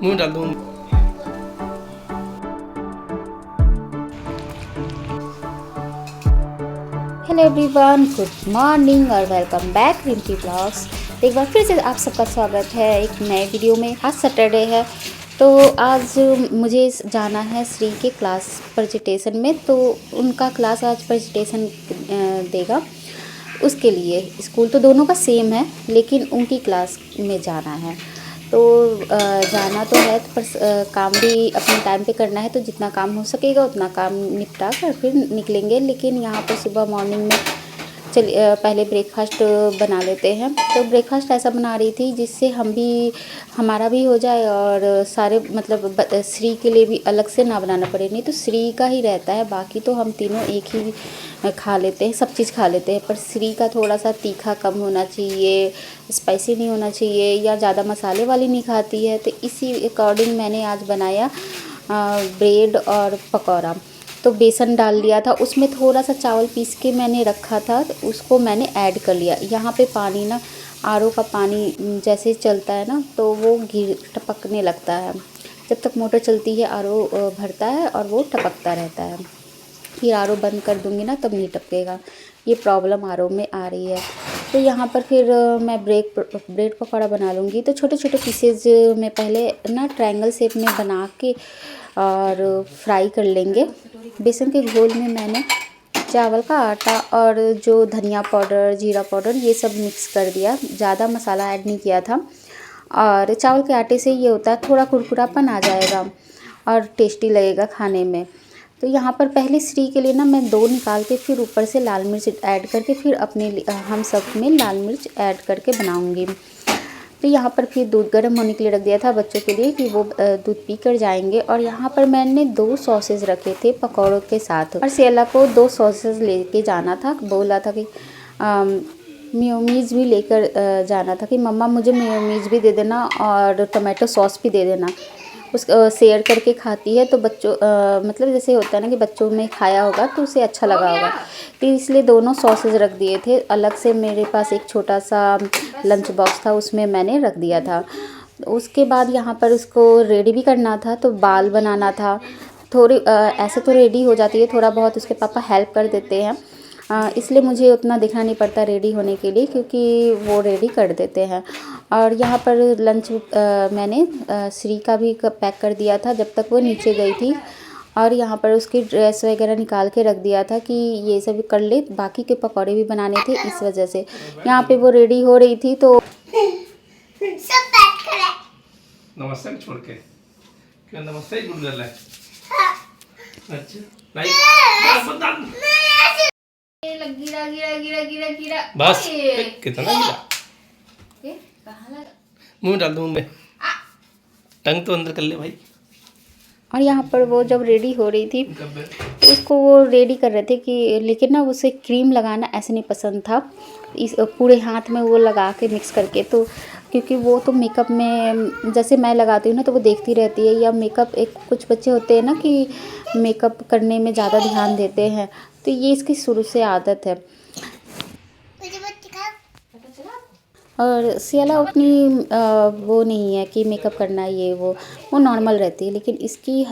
मुँह डाल दूँ। हेलो एवरीवन, गुड मॉर्निंग और वेलकम बैक रिंकी ब्लॉग्स। एक बार फिर से आप सबका स्वागत है एक नए वीडियो में। आज सैटरडे है तो आज मुझे जाना है श्री के क्लास प्रेजेंटेशन में। तो उनका क्लास आज प्रेजेंटेशन देगा, उसके लिए स्कूल तो दोनों का सेम है लेकिन उनकी क्लास में जाना है। तो जाना तो है पर काम भी अपने टाइम पे करना है, तो जितना काम हो सकेगा उतना काम निपटा कर फिर निकलेंगे। लेकिन यहाँ पर सुबह मॉर्निंग में चलिए पहले ब्रेकफास्ट बना लेते हैं। तो ब्रेकफास्ट ऐसा बना रही थी जिससे हमारा भी हो जाए और सारे मतलब श्री के लिए भी अलग से ना बनाना पड़े। नहीं तो श्री का ही रहता है, बाकी तो हम तीनों एक ही खा लेते हैं, सब चीज़ खा लेते हैं। पर श्री का थोड़ा सा तीखा कम होना चाहिए, स्पाइसी नहीं होना चाहिए, या ज़्यादा मसाले वाली नहीं खाती है। तो इसी अकॉर्डिंग मैंने आज बनाया ब्रेड और पकौड़ा। तो बेसन डाल लिया था, उसमें थोड़ा सा चावल पीस के मैंने रखा था, तो उसको मैंने ऐड कर लिया। यहाँ पे पानी ना आरओ का पानी जैसे चलता है ना तो वो टपकने लगता है। जब तक मोटर चलती है आरओ भरता है और वो टपकता रहता है। फिर आरओ बंद कर दूँगी ना तब नहीं टपकेगा, ये प्रॉब्लम आरओ में आ रही है। तो यहाँ पर फिर मैं ब्रेड पकौड़ा बना लूँगी। तो छोटे छोटे पीसेज में पहले ना ट्रायंगल शेप में बना के और फ्राई कर लेंगे। बेसन के घोल में मैंने चावल का आटा और जो धनिया पाउडर, जीरा पाउडर, ये सब मिक्स कर दिया, ज़्यादा मसाला ऐड नहीं किया था। और चावल के आटे से ये होता है थोड़ा कुरकुरापन आ जाएगा और टेस्टी लगेगा खाने में। तो यहाँ पर पहले श्री के लिए ना मैं 2 निकाल के फिर ऊपर से लाल मिर्च ऐड करके फिर अपने हम सब में लाल मिर्च ऐड करके बनाऊँगी। तो यहाँ पर फिर दूध गर्म होने के लिए रख दिया था बच्चों के लिए कि वो दूध पी कर जाएंगे। और यहाँ पर मैंने 2 सॉसेज रखे थे पकौड़ों के साथ, और सेला को 2 सॉसेज लेके जाना था। बोला था कि मेयोनीज भी लेकर जाना था कि मम्मा मुझे मेयोनीज भी दे देना और टमाटो सॉस भी दे देना। उस शेयर करके खाती है तो बच्चों मतलब जैसे होता है ना कि बच्चों में खाया होगा तो उसे अच्छा लगा होगा। तो इसलिए दोनों सॉसेज रख दिए थे। अलग से मेरे पास एक छोटा सा लंच बॉक्स था, उसमें मैंने रख दिया था। उसके बाद यहाँ पर उसको रेडी भी करना था, तो बाल बनाना था। थोड़ी ऐसे तो रेडी हो जाती है, थोड़ा बहुत उसके पापा हेल्प कर देते हैं, इसलिए मुझे उतना देखना नहीं पड़ता रेडी होने के लिए, क्योंकि वो रेडी कर देते हैं। और यहाँ पर लंच मैंने श्री का भी पैक कर दिया था जब तक वो नीचे गई थी। और यहाँ पर उसकी ड्रेस वगैरह निकाल के रख दिया था कि ये सब कर ले, बाकी के पकौड़े भी बनाने थे, इस वजह से यहाँ पे वो रेडी हो रही थी। तो सब बैठ कर नमस्ते छोड़ के क्या नमस्ते गुड गर्ल है। अच्छा नहीं गिरा गिरा गिरा गिरा गिरा बस कितना गिरा, कहाँ लगा? मुंह डाल दूँ मैं, टंग तो अंदर कर ले भाई। और यहाँ पर वो जब रेडी हो रही थी तो उसको वो रेडी कर रहे थे कि, लेकिन ना उसे क्रीम लगाना ऐसे नहीं पसंद था, इस पूरे हाथ में वो लगा के मिक्स करके। तो क्योंकि वो तो मेकअप में जैसे मैं लगाती हूँ ना तो वो देखती रहती है, या मेकअप एक कुछ बच्चे होते हैं ना कि मेकअप करने में ज़्यादा ध्यान देते हैं, तो ये इसकी शुरू से आदत है। और सियाला उतनी वो नहीं है कि मेकअप करना ये वो नॉर्मल रहती है, लेकिन इसकी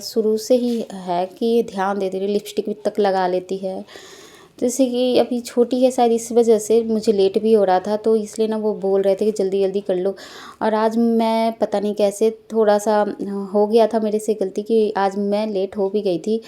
शुरू से ही है कि ध्यान देती है, लिपस्टिक तक लगा लेती है। जैसे कि अभी छोटी है शायद, इस वजह से मुझे लेट भी हो रहा था, तो इसलिए ना वो बोल रहे थे कि जल्दी जल्दी कर लो। और आज मैं पता नहीं कैसे थोड़ा सा हो गया था मेरे से गलती कि आज मैं लेट हो भी गई थी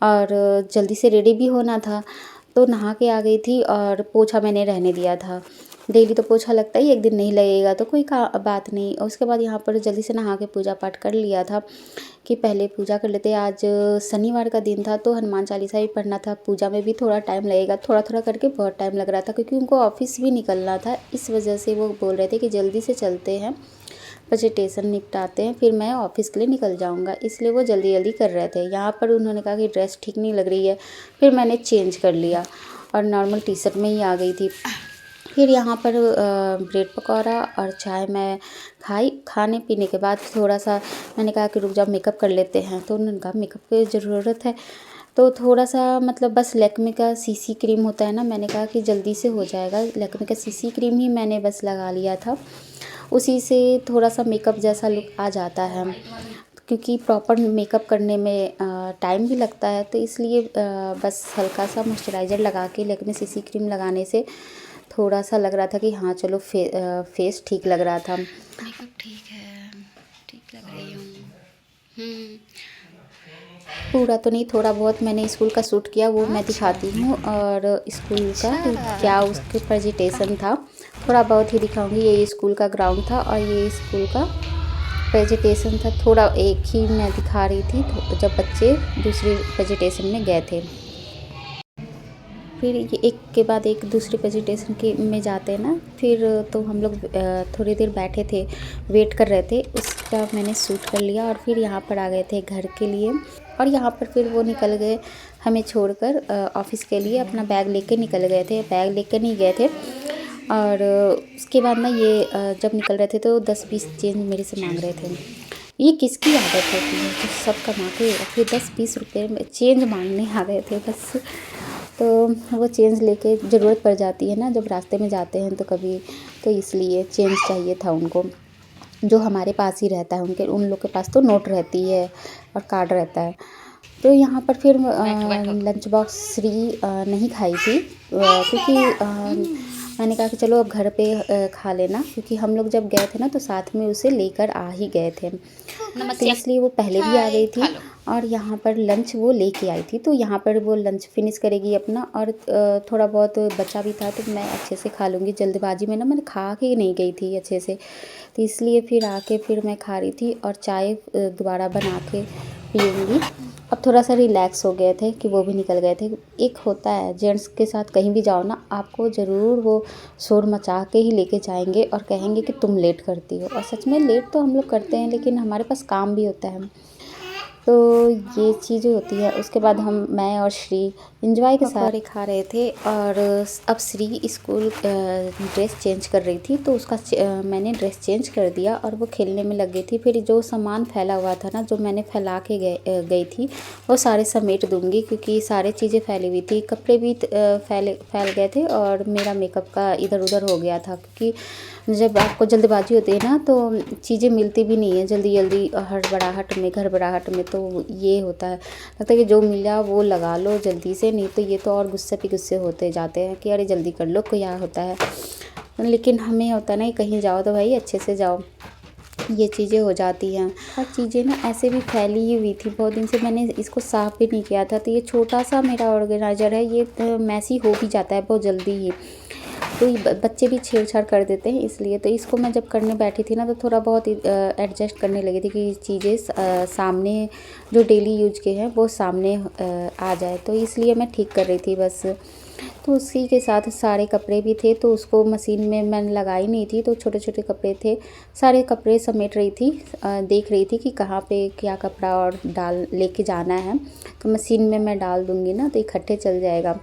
और जल्दी से रेडी भी होना था। तो नहा के आ गई थी और पोछा मैंने रहने दिया था। डेली तो पोछा लगता ही, एक दिन नहीं लगेगा तो कोई बात नहीं। और उसके बाद यहाँ पर जल्दी से नहा के पूजा पाठ कर लिया था कि पहले पूजा कर लेते। आज शनिवार का दिन था तो हनुमान चालीसा भी पढ़ना था, पूजा में भी थोड़ा टाइम लगेगा, थोड़ा थोड़ा करके बहुत टाइम लग रहा था, क्योंकि उनको ऑफिस भी निकलना था। इस वजह से वो बोल रहे थे कि जल्दी से चलते हैं, प्रेजेंटेशन निपटाते हैं, फिर मैं ऑफिस के लिए निकल जाऊंगा, इसलिए वो जल्दी जल्दी कर रहे थे। यहाँ पर उन्होंने कहा कि ड्रेस ठीक नहीं लग रही है, फिर मैंने चेंज कर लिया और नॉर्मल टी शर्ट में ही आ गई थी। फिर यहाँ पर ब्रेड पकौड़ा और चाय मैं खाई। खाने पीने के बाद थोड़ा सा मैंने कहा कि रुक जाओ मेकअप कर लेते हैं, तो उन्होंने कहा मेकअप की ज़रूरत है, तो थोड़ा सा मतलब बस लैक्मे का सीसी क्रीम होता है ना, मैंने कहा कि जल्दी से हो जाएगा, लैक्मे का सीसी क्रीम ही मैंने बस लगा लिया था। उसी से थोड़ा सा मेकअप जैसा लुक आ जाता है, क्योंकि प्रॉपर मेकअप करने में टाइम भी लगता है। तो इसलिए बस हल्का सा मॉइस्चराइज़र लगा के लैक्मे सीसी क्रीम लगाने से थोड़ा सा लग रहा था कि हाँ चलो फेस ठीक लग रहा था। मेकअप ठीक है, ठीक लग रही हूँ। पूरा तो नहीं, थोड़ा बहुत मैंने स्कूल का शूट किया, वो मैं दिखाती हूँ। और स्कूल का क्या उसके प्रेजेंटेशन था थोड़ा बहुत ही दिखाऊंगी। ये स्कूल का ग्राउंड था और ये स्कूल का प्रेजेंटेशन था। थोड़ा एक ही मैं दिखा रही थी जब बच्चे दूसरी प्रेजेंटेशन में गए थे। फिर ये एक के बाद एक दूसरे प्रेजेंटेशन के में जाते हैं ना, फिर तो हम लोग थोड़ी देर बैठे थे, वेट कर रहे थे, उसका मैंने शूट कर लिया। और फिर यहाँ पर आ गए थे घर के लिए। और यहाँ पर फिर वो निकल गए हमें छोड़कर ऑफिस के लिए, अपना बैग लेके निकल गए थे। बैग लेकर नहीं गए थे। और उसके बाद ना ये जब निकल रहे थे तो 10-20 चेंज मेरे से मांग रहे थे। ये किसकी आदत होती है कि सब कमा के फिर 10-20 रुपये में चेंज मांगने आ गए थे बस। तो वो चेंज लेके ज़रूरत पड़ जाती है ना जब रास्ते में जाते हैं तो कभी, तो इसलिए चेंज चाहिए था उनको, जो हमारे पास ही रहता है। उन लोग के पास तो नोट रहती है और कार्ड रहता है। तो यहाँ पर फिर लंच बॉक्स श्री नहीं खाई थी, क्योंकि मैंने कहा कि चलो अब घर पे खा लेना, क्योंकि हम लोग जब गए थे ना तो साथ में उसे लेकर आ ही गए थे, तो इसलिए वो पहले भी आ गई थी। और यहाँ पर लंच वो लेके आई थी, तो यहाँ पर वो लंच फिनिश करेगी अपना। और थोड़ा बहुत बचा भी था तो मैं अच्छे से खा लूँगी। जल्दबाजी में ना मैंने खा के नहीं गई थी अच्छे से, तो इसलिए फिर आके फिर मैं खा रही थी। और चाय दोबारा बना के पीऊँगी। अब थोड़ा सा रिलैक्स हो गए थे कि वो भी निकल गए थे। एक होता है जेंट्स के साथ कहीं भी जाओ ना, आपको ज़रूर वो शोर मचा के ही लेके जाएंगे और कहेंगे कि तुम लेट करती हो। और सच में लेट तो हम लोग करते हैं, लेकिन हमारे पास काम भी होता है, तो ये चीज़ें होती है। उसके बाद मैं और श्री एंजॉय के साथ खा रहे थे। और अब श्री स्कूल ड्रेस चेंज कर रही थी, तो उसका मैंने ड्रेस चेंज कर दिया और वो खेलने में लग गई थी। फिर जो सामान फैला हुआ था ना, जो मैंने फैला के गई थी, वो सारे समेट दूँगी, क्योंकि सारे चीज़ें फैली हुई थी। कपड़े भी फैल गए थे और मेरा मेकअप का इधर उधर हो गया था, क्योंकि जब आपको जल्दबाजी होती है ना तो चीज़ें मिलती भी नहीं है जल्दी जल्दी, हड़बड़ाहट में, घरबड़ाहट में। तो ये होता है, लगता है कि जो मिला वो लगा लो जल्दी से, नहीं तो ये तो और गुस्से पे गुस्से होते जाते हैं कि अरे जल्दी कर लो, क्या होता है। लेकिन हमें होता है ना, कहीं जाओ तो भाई अच्छे से जाओ, ये चीज़ें हो जाती हैं। और चीज़ें ना ऐसे भी फैली ही हुई थी, बहुत दिन से मैंने इसको साफ़ भी नहीं किया था। तो ये छोटा सा मेरा ऑर्गेनाइज़र है, ये मैसी हो भी जाता है बहुत जल्दी ही, तो ये बच्चे भी छेड़छाड़ कर देते हैं, इसलिए। तो इसको मैं जब करने बैठी थी ना तो थोड़ा बहुत एडजस्ट करने लगी थी कि चीज़ें सामने जो डेली यूज के हैं वो सामने आ जाए, तो इसलिए मैं ठीक कर रही थी बस। तो उसी के साथ सारे कपड़े भी थे, तो उसको मशीन में मैंने लगाई नहीं थी, तो छोटे छोटे कपड़े थे, सारे कपड़े समेट रही थी, देख रही थी कि कहाँ पे क्या कपड़ा और डाल लेके जाना है। तो मशीन में मैं डाल दूँगी ना तो इकट्ठे चल जाएगा,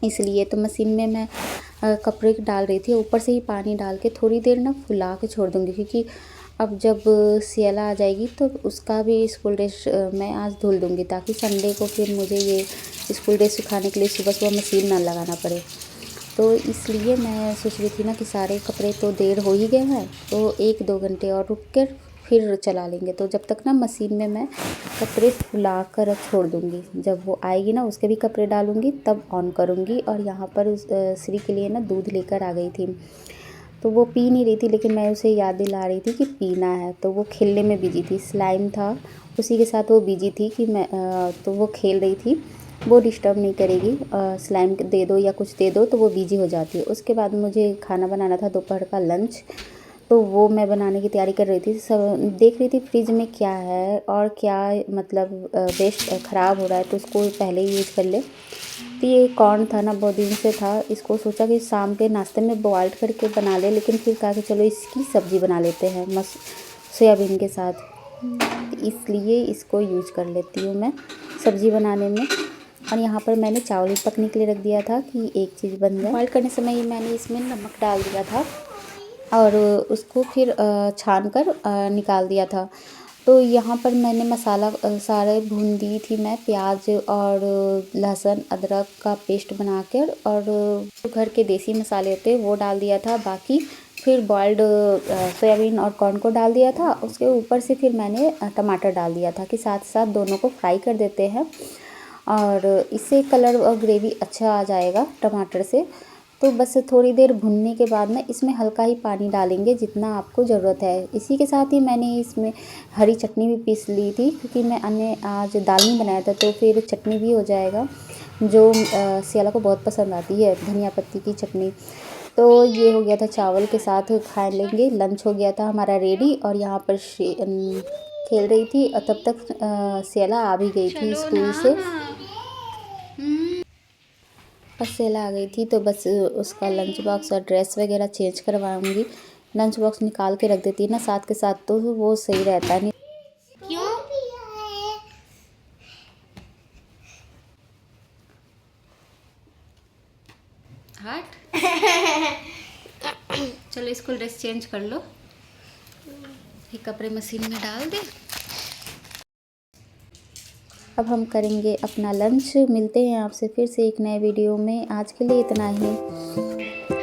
इसलिए। तो मशीन में मैं कपड़े डाल रही थी, ऊपर से ही पानी डाल के थोड़ी देर ना फुला के छोड़ दूँगी, क्योंकि अब जब सियाला आ जाएगी तो उसका भी स्कूल ड्रेस मैं आज धुल दूँगी, ताकि संडे को फिर मुझे ये स्कूल ड्रेस सुखाने के लिए सुबह सुबह मशीन ना लगाना पड़े। तो इसलिए मैं सोच रही थी ना कि सारे कपड़े तो देर हो ही गए हैं, तो 1-2 घंटे और रुक कर फिर चला लेंगे। तो जब तक ना मशीन में मैं कपड़े फुला कर छोड़ दूँगी, जब वो आएगी ना उसके भी कपड़े डालूँगी तब ऑन करूँगी। और यहाँ पर उस श्री के लिए ना दूध लेकर आ गई थी, तो वो पी नहीं रही थी, लेकिन मैं उसे याद दिला रही थी कि पीना है। तो वो खेलने में बिजी थी, स्लाइम था उसी के साथ वो बिजी थी कि मैं तो वो खेल रही थी, वो डिस्टर्ब नहीं करेगी। स्लाइम दे दो या कुछ दे दो तो वो बिजी हो जाती है। उसके बाद मुझे खाना बनाना था, दोपहर का लंच, तो वो मैं बनाने की तैयारी कर रही थी। सब देख रही थी फ्रिज में क्या है और क्या मतलब वेस्ट ख़राब हो रहा है, तो उसको पहले ही यूज़ कर ले। तो ये कॉर्न था ना, बहुत दिन से था, इसको सोचा कि शाम के नाश्ते में बॉइल्ड करके बना ले, लेकिन फिर कहा कि चलो इसकी सब्ज़ी बना लेते हैं सोयाबीन के साथ, तो इसलिए इसको यूज कर लेती हूँ मैं सब्ज़ी बनाने में। और यहाँ पर मैंने चावल पकने के लिए रख दिया था कि एक चीज़ बन जाए। बॉइल करने समय ही मैंने इसमें नमक डाल दिया था और उसको फिर छान कर निकाल दिया था। तो यहाँ पर मैंने मसाला सारे भून दी थी मैं, प्याज और लहसुन अदरक का पेस्ट बनाकर, और जो घर के देसी मसाले होते हैं वो डाल दिया था। बाकी फिर बॉइल्ड सोयाबीन और कॉर्न को डाल दिया था। उसके ऊपर से फिर मैंने टमाटर डाल दिया था कि साथ साथ दोनों को फ्राई कर देते हैं, और इससे कलर और ग्रेवी अच्छा आ जाएगा टमाटर से। तो बस थोड़ी देर भुनने के बाद में इसमें हल्का ही पानी डालेंगे जितना आपको ज़रूरत है। इसी के साथ ही मैंने इसमें हरी चटनी भी पीस ली थी, क्योंकि मैं आज दाल नहीं बनाया था, तो फिर चटनी भी हो जाएगा जो सियाला को बहुत पसंद आती है, धनिया पत्ती की चटनी। तो ये हो गया था, चावल के साथ खा लेंगे। लंच हो गया था हमारा रेडी, और यहाँ पर खेल रही थी, और तब तक सियाला आ भी गई थी स्कूल से। बस सियाला आ गई थी, तो बस उसका लंच बॉक्स और ड्रेस वगैरह चेंज करवाऊंगी। लंच बॉक्स निकाल के रख देती है ना साथ के साथ, तो वो सही रहता है। क्यों? हट चलो स्कूल ड्रेस चेंज कर लो, ये कपड़े मशीन में डाल दे। अब हम करेंगे अपना लंच। मिलते हैं आपसे फिर से एक नए वीडियो में। आज के लिए इतना ही।